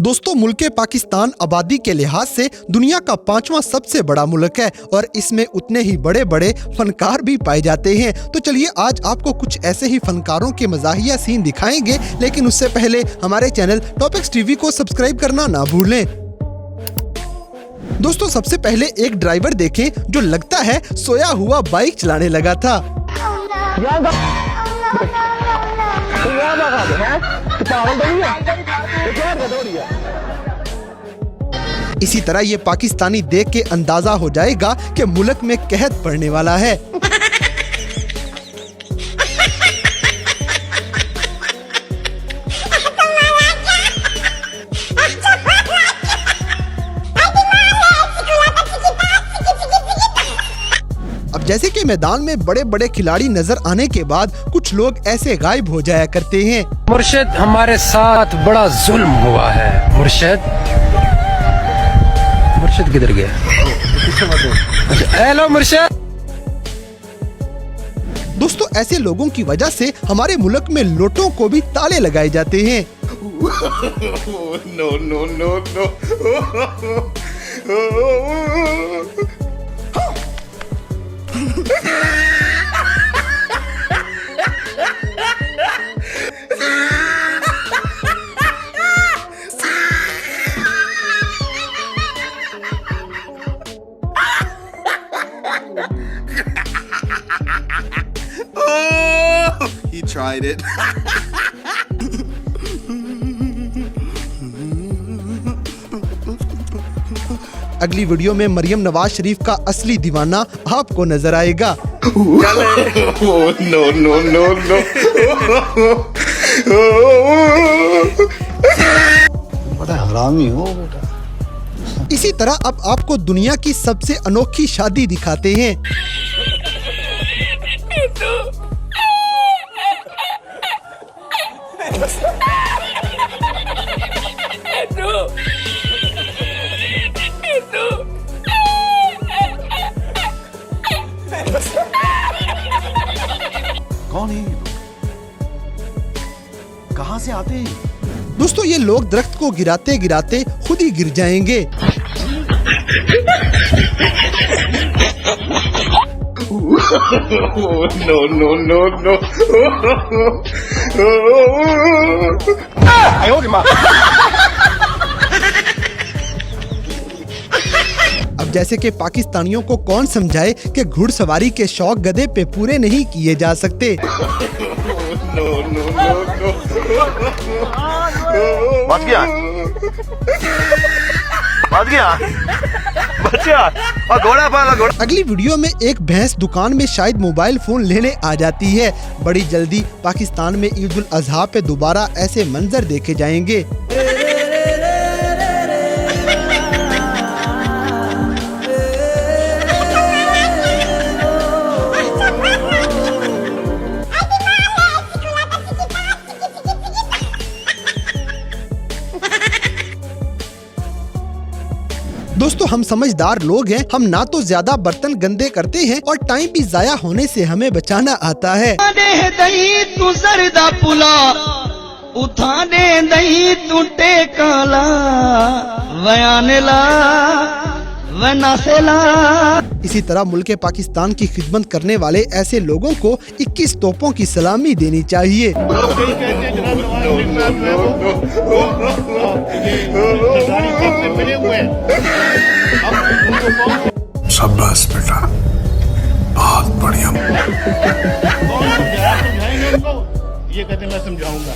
दोस्तों, मुल्क पाकिस्तान आबादी के लिहाज से दुनिया का 5वां सबसे बड़ा मुल्क है और इसमें उतने ही बड़े बड़े फनकार भी पाए जाते हैं। तो चलिए आज आपको कुछ ऐसे ही फनकारों के मज़ाहिया सीन दिखाएंगे, लेकिन उससे पहले हमारे चैनल टॉपिक्स टीवी को सब्सक्राइब करना ना भूलें। दोस्तों, सबसे पहले एक ड्राइवर देखें जो लगता है सोया हुआ बाइक चलाने लगा था। इसी तरह ये पाकिस्तानी देख के अंदाजा हो जाएगा कि मुल्क में कहत पड़ने वाला है। अब जैसे कि मैदान में बड़े बड़े खिलाड़ी नजर आने के बाद कुछ लोग ऐसे गायब हो जाया करते हैं। मुर्शिद, हमारे साथ बड़ा जुल्म हुआ है। मुर्शिद किधर गया? हेलो मुर्शिद। दोस्तों, ऐसे लोगों की वजह से हमारे मुल्क में लोटों को भी ताले लगाए जाते हैं। No no no no. He tried it. अगली वीडियो में मरियम नवाज शरीफ का असली दीवाना आपको नजर आएगा। No no no no. बड़ा हरामी हो बेटा। इसी तरह अब आपको दुनिया की सबसे अनोखी शादी दिखाते हैं। कौन है? कहाँ से आते हैं? दोस्तों, ये लोग दरख्त को गिराते गिराते खुद ही गिर जाएंगे। No no no no. अब जैसे कि पाकिस्तानियों को कौन समझाए कि घुड़सवारी के शौक गधे पे पूरे नहीं किए जा सकते। No no no no. बच गया, बच गया, बच गया। और घोड़ा पाला घोड़ा। अगली वीडियो में एक भैंस दुकान में शायद मोबाइल फोन लेने आ जाती है। बड़ी जल्दी पाकिस्तान में ईद उल अजहा पे दोबारा ऐसे मंजर देखे जाएंगे। दोस्तों, हम समझदार लोग हैं। हम ना तो ज्यादा बर्तन गंदे करते हैं और टाइम भी जाया होने से हमें बचाना आता है। तू सरदा पुला उठाने दही तू टेकाला वयानेला वनासेला। इसी तरह मुल्क पाकिस्तान की खिदमत करने वाले ऐसे लोगों को 21 तोपों की सलामी देनी चाहिए। शाबाश बेटा, बहुत बढ़िया। ये कहते मैं समझाऊंगा।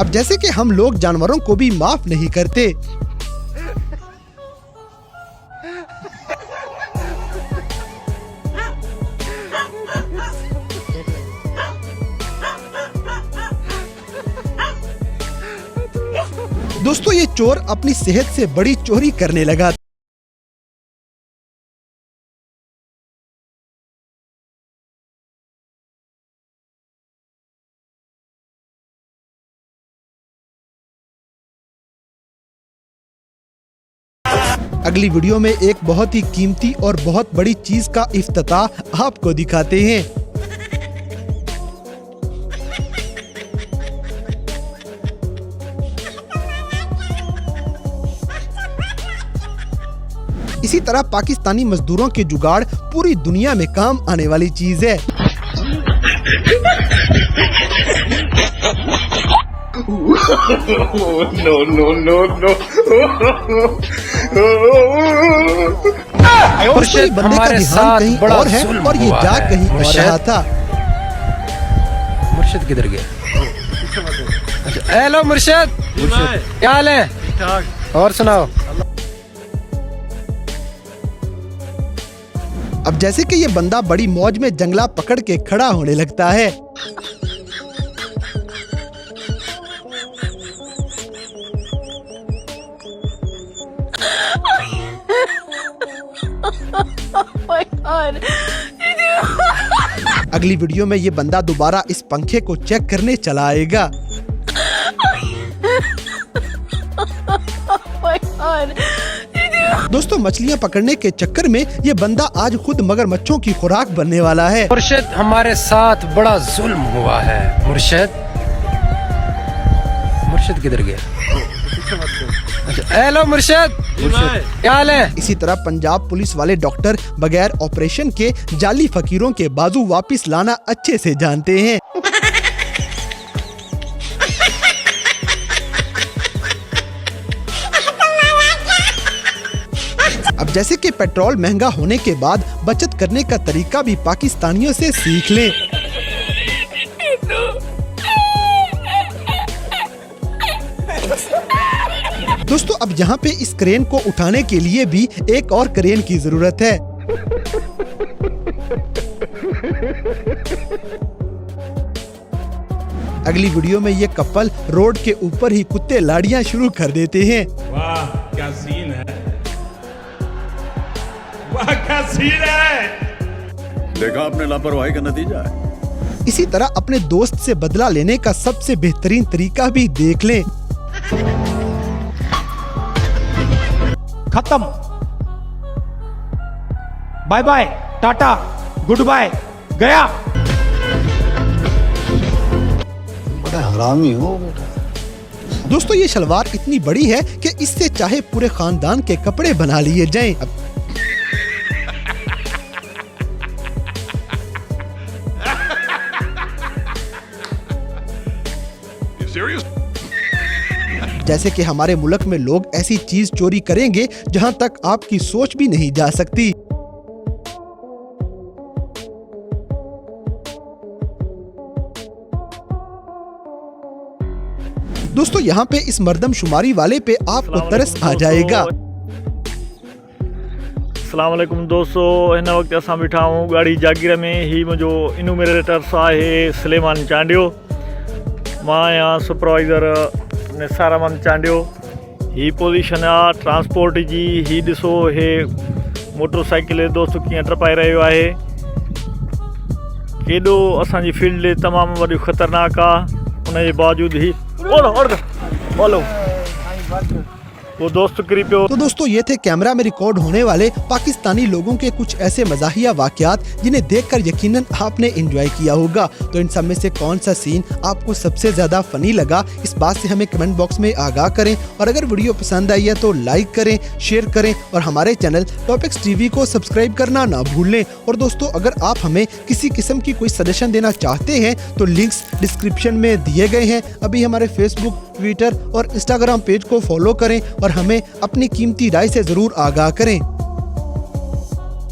अब जैसे कि हम लोग जानवरों को भी माफ नहीं करते। दोस्तों, ये चोर अपनी सेहत से बड़ी चोरी करने लगा। अगली वीडियो में एक बहुत ही कीमती और बहुत बड़ी चीज का इफ्तिताह आपको दिखाते हैं। इसी तरह पाकिस्तानी मजदूरों के जुगाड़ पूरी दुनिया में काम आने वाली चीज है। No, no, no, no. दोस्तों, ये बंदे का हमारे ध्यान साथ कहीं बड़ा और है जुल्म और ये हुआ जा है। कहीं और मुर्शिद। रहा था। मुर्शिद किधर गया? अच्छा, हेलो मुर्शिद, क्या हाल है? और सुनाओ। अब जैसे कि ये बंदा बड़ी मौज में जंगला पकड़ के खड़ा होने लगता है। अगली वीडियो में ये बंदा दोबारा इस पंखे को चेक करने चला आएगा। दोस्तों, मछलियां पकड़ने के चक्कर में ये बंदा आज खुद मगरमच्छों की खुराक बनने वाला है। मुर्शिद, हमारे साथ बड़ा जुल्म हुआ है। मुर्शिद, मुर्शिद किधर गया? अच्छा, हेलो मुर्शिद, क्या हाल है? इसी तरह पंजाब पुलिस वाले डॉक्टर बगैर ऑपरेशन के जाली फकीरों के बाजू वापस लाना अच्छे से जानते हैं। अब जैसे कि पेट्रोल महंगा होने के बाद बचत करने का तरीका भी पाकिस्तानियों से सीख लें। दोस्तों, अब यहाँ पे इस क्रेन को उठाने के लिए भी एक और क्रेन की जरूरत है। अगली वीडियो में ये कपल रोड के ऊपर ही कुत्ते लाड़ियां शुरू कर देते हैं। वाह क्या सीन है, वाह क्या सीन है। देखा आपने लापरवाही का नतीजा है। इसी तरह अपने दोस्त से बदला लेने का सबसे बेहतरीन तरीका भी देख लें। खत्म, bye bye, tata, goodbye, गया। बड़ा हरामी हो बेटा। दोस्तों, ये शलवार इतनी बड़ी है कि इससे चाहे पूरे खानदान के कपड़े बना लिए जाएं। जैसे कि हमारे मुल्क में लोग ऐसी चीज चोरी करेंगे जहां तक आपकी सोच भी नहीं जा सकती। दोस्तों, यहाँ पे इस मर्दमशुमारी वाले पे आपको तरस आ जाएगा। अस्सलाम वालेकुम दोस्तों, हिन वक्त असां बीठा आहियूं गाड़ी जागीर में। ही मुंहिंजो इन्यूमरेटर्स आहे सलेमान चांडियो, मां आहियां सुपरवाइज़र निसार अहमद चांडियो। ही पोजीशन आहे ट्रांसपोर्ट जी। ही ॾिसो, हे मोटरसाइकिल दोस्त कीअं टपाए रहियो आहे। केॾो असांजी फील्ड तमामु वॾी ख़तरनाक आहे, उनजे बावजूदि ही बोलो वो दोस्त किरी पियो। तो दोस्तों, ये थे कैमरा में रिकॉर्ड होने वाले पाकिस्तानी लोगों के कुछ ऐसे मज़ाहिया वाक़यात जिन्हें देखकर यकीनन आपने एंजॉय किया होगा। तो इन सब में से कौन सा सीन आपको सबसे ज़्यादा फ़नी लगा, इस बात से हमें कमेंट बॉक्स में आगाह करें। और अगर वीडियो पसंद आई है तो लाइक करें, शेयर करें और हमारे चैनल टॉपिक्स टीवी को सब्सक्राइब करना ना भूलें। और दोस्तों, अगर आप हमें किसी किस्म की कोई सजेशन देना चाहते हैं तो लिंक्स डिस्क्रिप्शन में दिए गए हैं। अभी हमारे फेसबुक, ट्विटर और इंस्टाग्राम पेज को फॉलो करें और हमें अपनी कीमती राय से ज़रूर आगाह करें।